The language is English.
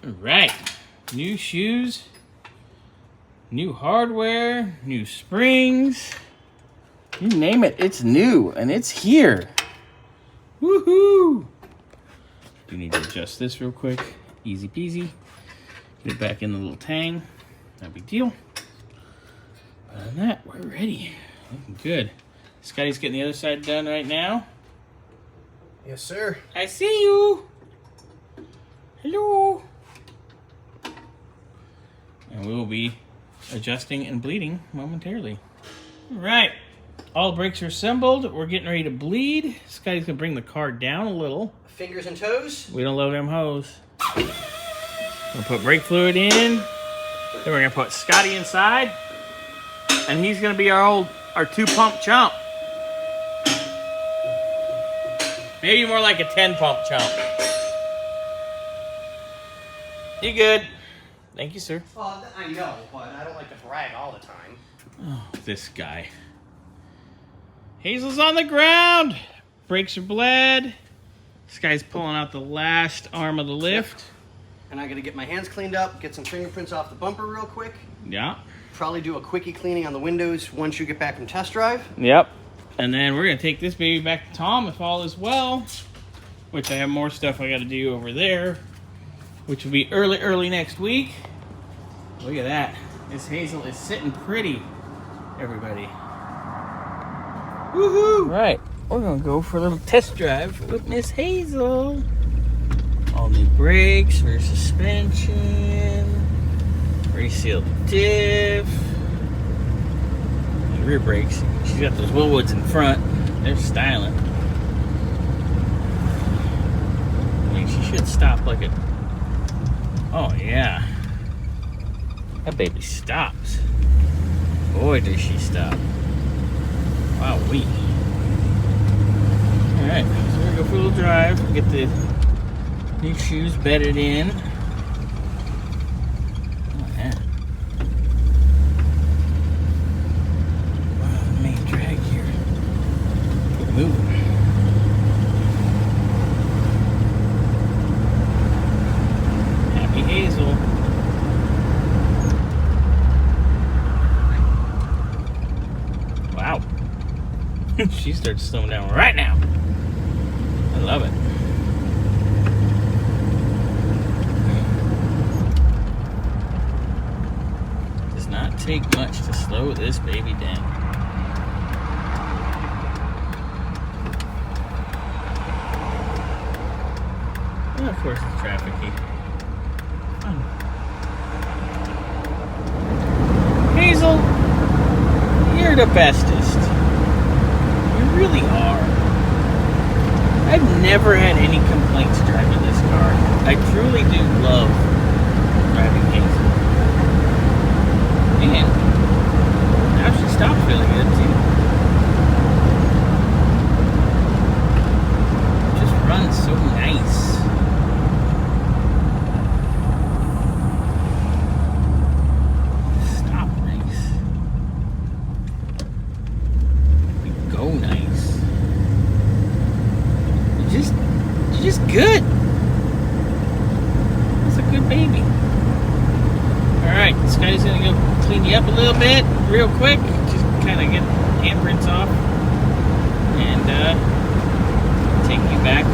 All right, new shoes, new hardware, new springs. You name it, it's new and it's here. Woohoo! Do need to adjust this real quick. Easy peasy. Get it back in the little tang. No big deal. Other than that, we're ready. Looking good. Scotty's getting the other side done right now. Yes, sir. I see you. Hello. And we will be adjusting and bleeding momentarily. All right. All the brakes are assembled. We're getting ready to bleed. Scotty's going to bring the car down a little. Fingers and toes. We don't load them hose. We're going to put brake fluid in. Then we're going to put Scotty inside. And he's going to be our 2-pump chump. Maybe more like a 10-pump chump. You good? Thank you, sir. Well, I know, but I don't like to brag all the time. Oh, this guy. Hazel's on the ground. Brakes are bled. This guy's pulling out the last arm of the lift. And I gotta get my hands cleaned up, get some fingerprints off the bumper real quick. Yeah. Probably do a quickie cleaning on the windows once you get back from test drive. Yep. And then we're going to take this baby back to Tom if all is well. Which I have more stuff I got to do over there. Which will be early next week. Look at that. This Hazel is sitting pretty, everybody. Woohoo! Right. We're going to go for a little test drive with Miss Hazel. All new brakes, rear suspension. Resealed diff. And rear brakes. She's got those Willwoods in front. They're styling. I mean, she should stop like a... Oh, yeah. That baby stops. Boy, does she stop. Wow-wee. Alright, so we're going to go for a little drive. Get the new shoes bedded in. Happy Hazel. Wow. She starts slowing down right now. I love it. Does not take much to slow this baby down. Of course, it's trafficy. Hazel, you're the bestest. You really are. I've never had any complaints driving this car. I truly do love driving Hazel. And now she stops feeling good too. It just runs so nice. Just good. That's a good baby. Alright, this guy's gonna go clean you up a little bit real quick. Just kind of get handprints off and take you back